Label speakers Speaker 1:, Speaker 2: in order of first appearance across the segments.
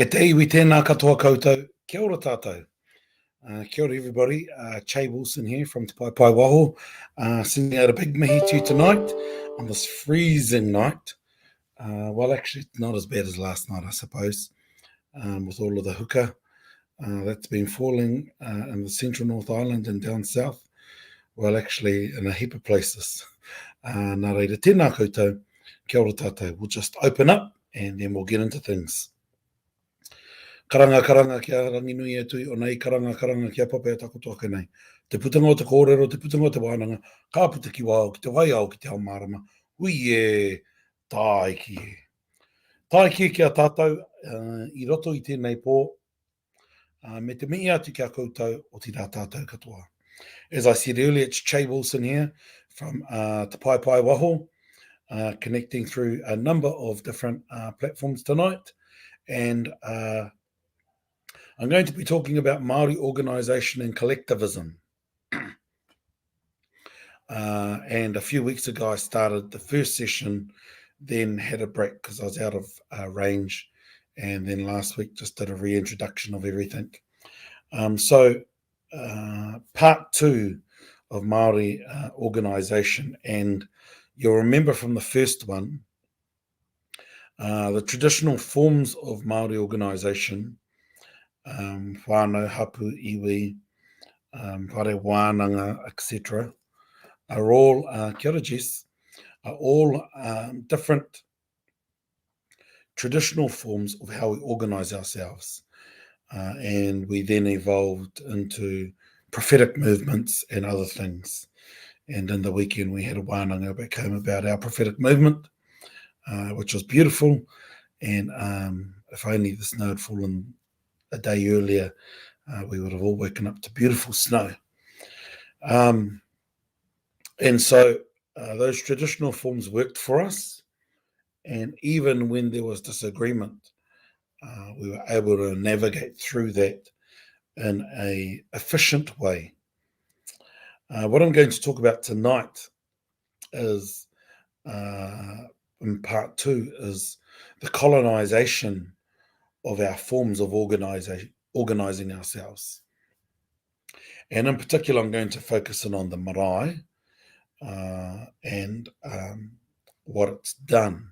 Speaker 1: E te iwi tēnā katoa koutou. Kia ora tātou. Kia ora everybody. Che Wilson here from Te Pai Pai Waho. Sending out a big mihi to you tonight on this freezing night. Well, actually, it's not as bad as last night, I suppose, with all of the huka that's been falling in the central North Island and down south. Well, actually, in a heap of places. Nā reira, tēnā koutou. Kia ora tātou. We'll just open up and then we'll get into things. Karanga kia rangi nui e tui o nei, karanga kia pape takotoa ke nei. Te putanga o te kōrero, te putanga o te wānanga, ka puta ki wao, ki te wai au, ki te ao marama. Hui e, tai ki e. Tai ki e kia tātou, I roto I tēnei pō, me te mihi atu kia koutou o te rā tātou katoa. As I said earlier, it's Che Wilson here from Te Pai Pai Waho, connecting through a number of different platforms tonight. And I'm going to be talking about Māori organisation and collectivism. And a few weeks ago, I started the first session, then had a break because I was out of range. And then last week, just did a reintroduction of everything. So part two of Māori organisation. And you'll remember from the first one, the traditional forms of Māori organisation, whānau, hapu, iwi, whare wānanga, etc., are all, kia ora Jess, are all different traditional forms of how we organise ourselves. And we then evolved into prophetic movements and other things. And in the weekend, we had a wānanga that came about our prophetic movement, which was beautiful. And if only the snow had fallen a day earlier, we would have all woken up to beautiful snow. And so those traditional forms worked for us. And even when there was disagreement, we were able to navigate through that in an efficient way. What I'm going to talk about tonight is, in part two, is the colonisation of our forms of organising ourselves. And in particular, I'm going to focus in on the marae and what it's done.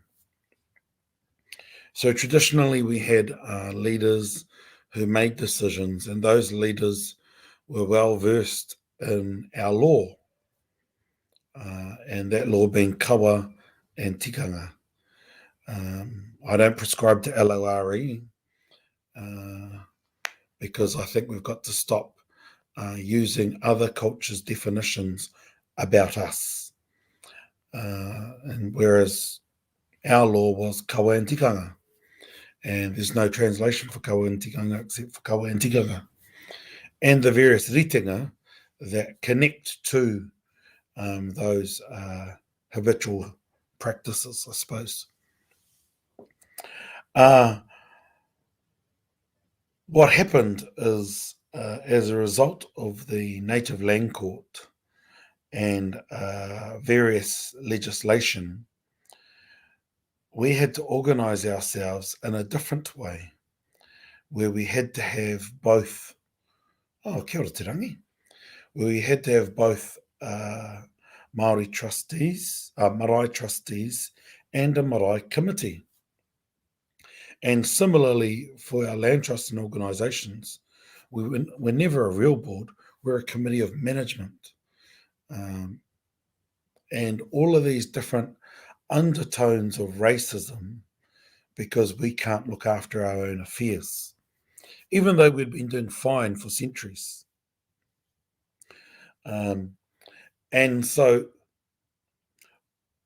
Speaker 1: So traditionally, we had leaders who made decisions, and those leaders were well versed in our law, and that law being kawa and tikanga. I don't prescribe to LORE because I think we've got to stop using other cultures' definitions about us. And whereas our law was kawa and tikanga, and there's no translation for kawa and tikanga except for kawa and tikanga, and the various ritenga that connect to those habitual practices, I suppose. What happened is, as a result of the Native Land Court and various legislation, we had to organise ourselves in a different way, where we had to have both, kia ora te rangi, where we had to have both marae trustees and a marae committee. And similarly, for our land trusts and organisations, we're never a real board, we're a committee of management. And all of these different undertones of racism because we can't look after our own affairs, even though we'd been doing fine for centuries. And so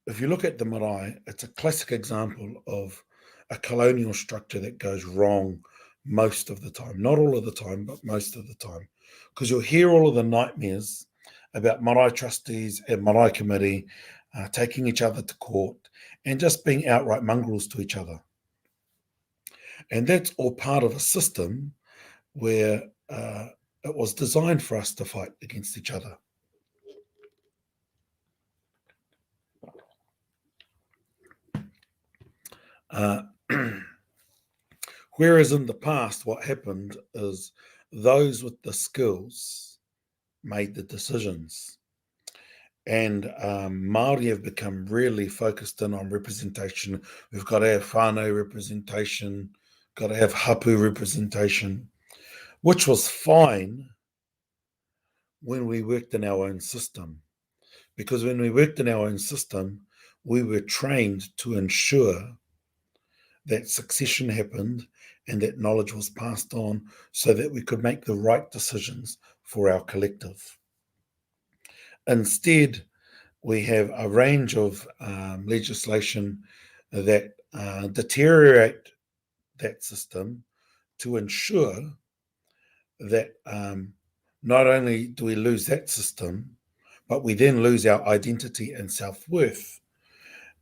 Speaker 1: if you look at the marae, it's a classic example of a colonial structure that goes wrong most of the time. Not all of the time, but most of the time. Because you'll hear all of the nightmares about marae trustees and marae committee taking each other to court and just being outright mongrels to each other. And that's all part of a system where it was designed for us to fight against each other. Whereas in the past, what happened is those with the skills made the decisions. And Māori have become really focused in on representation. We've got to have whānau representation, got to have hapu representation, which was fine when we worked in our own system. Because when we worked in our own system, we were trained to ensure that succession happened and that knowledge was passed on so that we could make the right decisions for our collective. Instead, we have a range of legislation that deteriorate that system to ensure that not only do we lose that system, but we then lose our identity and self-worth.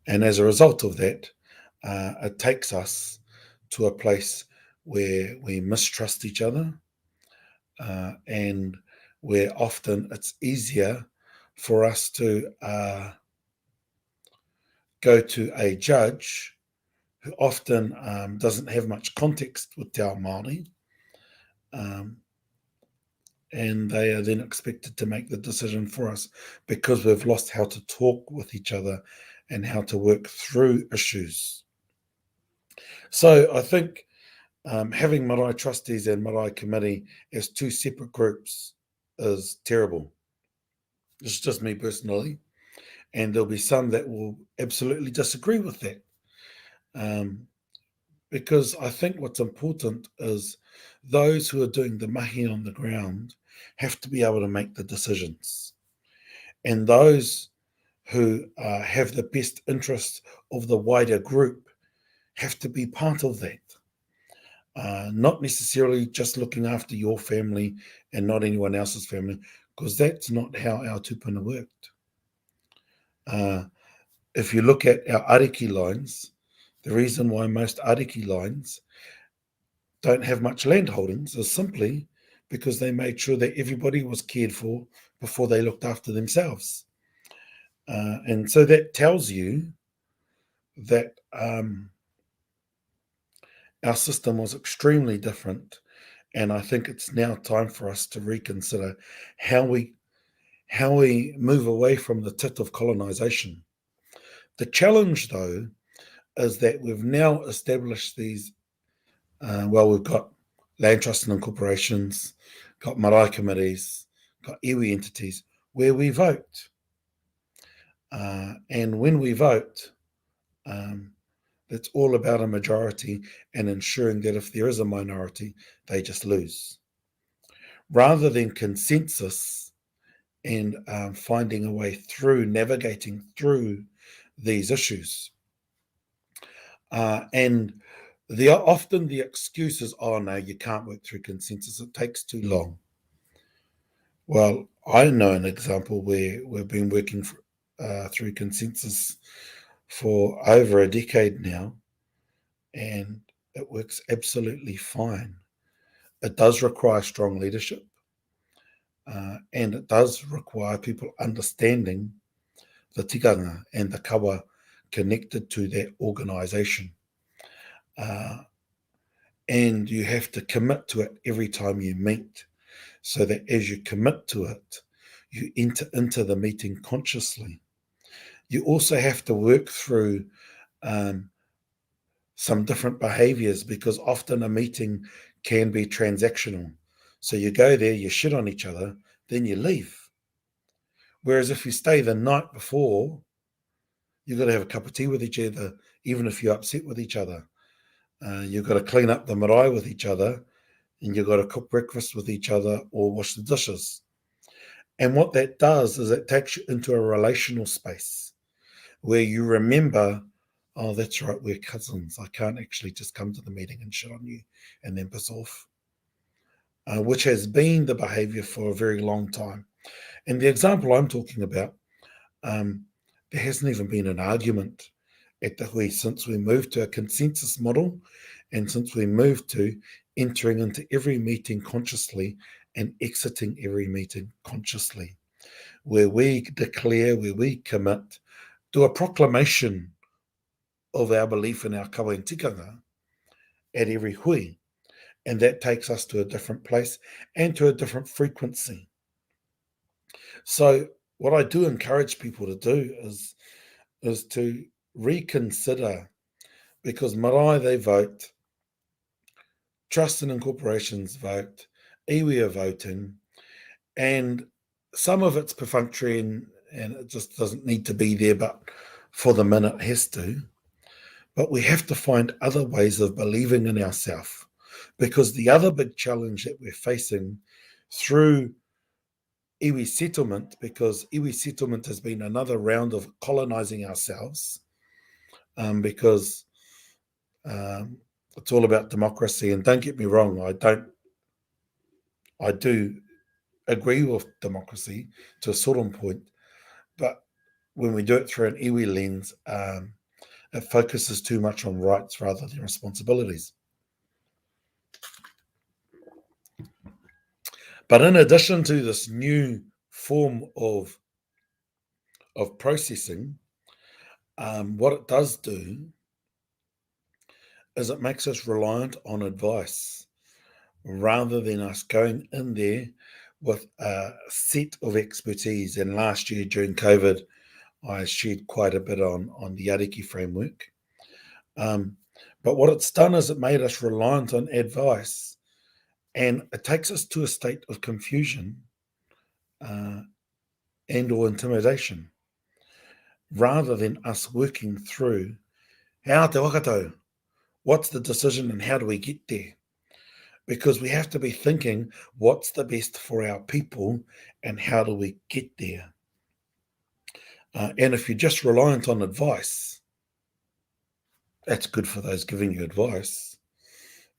Speaker 1: And as a result of that, it takes us to a place where we mistrust each other, and where often it's easier for us to go to a judge who often doesn't have much context with Te Ao Māori, and they are then expected to make the decision for us because we've lost how to talk with each other and how to work through issues. So I think having marae trustees and marae committee as two separate groups is terrible. It's just me personally. And there'll be some that will absolutely disagree with that. Because I think what's important is those who are doing the mahi on the ground have to be able to make the decisions. And those who have the best interest of the wider group have to be part of that. Not necessarily just looking after your family and not anyone else's family, because that's not how our tupuna worked. If you look at our ariki lines, the reason why most ariki lines don't have much land holdings is simply because they made sure that everybody was cared for before they looked after themselves. And so that tells you that our system was extremely different. And I think it's now time for us to reconsider how we move away from the tit of colonization. The challenge, though, is that we've now established these, we've got land trusts and corporations, got marae committees, got iwi entities where we vote. And when we vote, it's all about a majority and ensuring that if there is a minority, they just lose. Rather than consensus and finding a way through, navigating through these issues. And often the excuse is, oh no, you can't work through consensus, it takes too long. Well, I know an example where we've been working through consensus for over a decade now, and it works absolutely fine. It does require strong leadership, and it does require people understanding the tikanga and the kawa connected to that organisation. And you have to commit to it every time you meet, so that as you commit to it, you enter into the meeting consciously. You also have to work through some different behaviours, because often a meeting can be transactional. So you go there, you shit on each other, then you leave. Whereas if you stay the night before, you've got to have a cup of tea with each other, even if you're upset with each other. You've got to clean up the marae with each other, and you've got to cook breakfast with each other or wash the dishes. And what that does is it takes you into a relational space where you remember, oh, that's right, we're cousins. I can't actually just come to the meeting and shit on you and then piss off, which has been the behaviour for a very long time. And the example I'm talking about, there hasn't even been an argument at the hui since we moved to a consensus model, and since we moved to entering into every meeting consciously and exiting every meeting consciously, where we declare, where we commit, do a proclamation of our belief in our kawa and tikanga, at every hui. And that takes us to a different place and to a different frequency. So what I do encourage people to do is to reconsider, because marae, they vote, trust and incorporations vote, iwi are voting, and some of it's perfunctory and it just doesn't need to be there, but for the minute it has to. But we have to find other ways of believing in ourselves, because the other big challenge that we're facing through iwi settlement, because iwi settlement has been another round of colonizing ourselves, because it's all about democracy. And don't get me wrong, I do agree with democracy to a certain point, but when we do it through an iwi lens, it focuses too much on rights rather than responsibilities. But in addition to this new form of processing, what it does do is it makes us reliant on advice rather than us going in there with a set of expertise. And last year during COVID, I shared quite a bit on the Ariki framework. But what it's done is it made us reliant on advice, and it takes us to a state of confusion and or intimidation, rather than us working through how te wakato, what's the decision and how do we get there? Because we have to be thinking what's the best for our people and how do we get there. And if you're just reliant on advice, that's good for those giving you advice.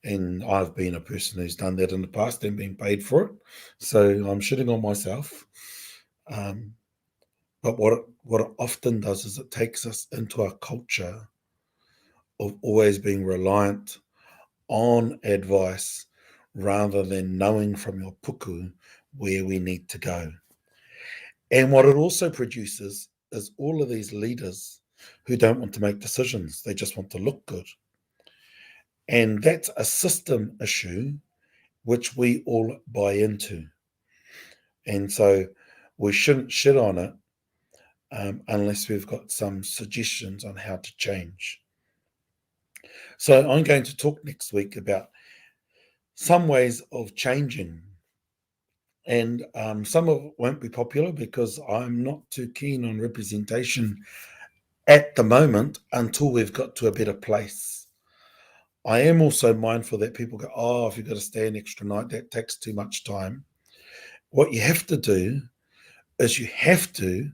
Speaker 1: And I've been a person who's done that in the past and been paid for it. So I'm shitting on myself. But what it often does is it takes us into a culture of always being reliant on advice rather than knowing from your puku where we need to go. And what it also produces is all of these leaders who don't want to make decisions. They just want to look good. And that's a system issue which we all buy into. And so we shouldn't shit on it unless we've got some suggestions on how to change. So I'm going to talk next week about some ways of changing. And some of it won't be popular because I'm not too keen on representation at the moment until we've got to a better place. I am also mindful that people go, oh, if you've got to stay an extra night, that takes too much time. What you have to do is you have to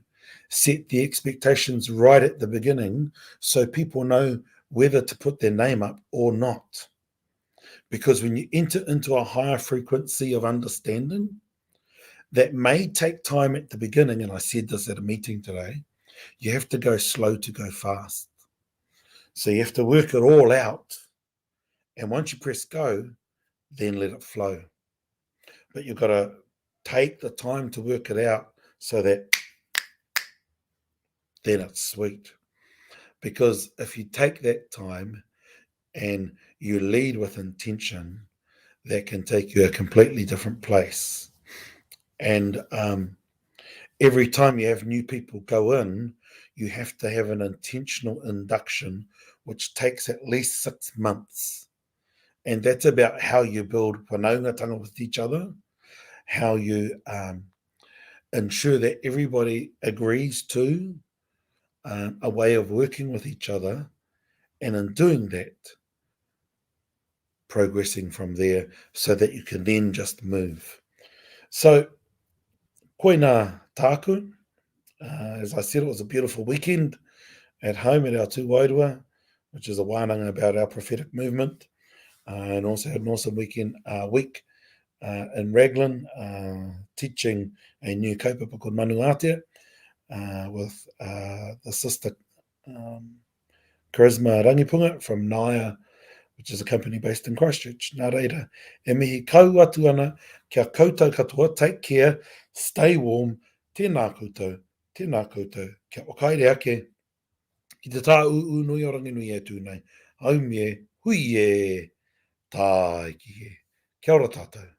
Speaker 1: set the expectations right at the beginning so people know whether to put their name up or not. Because when you enter into a higher frequency of understanding, that may take time at the beginning, and I said this at a meeting today, you have to go slow to go fast. So you have to work it all out. And once you press go, then let it flow. But you've got to take the time to work it out so that then it's sweet. Because if you take that time and you lead with intention, that can take you a completely different place. And every time you have new people go in, you have to have an intentional induction, which takes at least 6 months. And that's about how you build whanaungatanga with each other, how you ensure that everybody agrees to a way of working with each other, and in doing that, progressing from there so that you can then just move. So, koe nā tāku. As I said, it was a beautiful weekend at home at our Tū Wairua, which is a wānanga about our prophetic movement, and also had an awesome week in Raglan, teaching a new kaupapa called Manuatea with the sister Charisma Rangipunga from Naya, which is a company based in Christchurch. Nā reira, e mihi kau atu ana, kia koutou katoa, take care, stay warm, tēnā koutou, kia wakaere ake, ki te tā uu nui o rangi nui e tūnei, aume, hui e. Tā iki e. Kia ora tātou.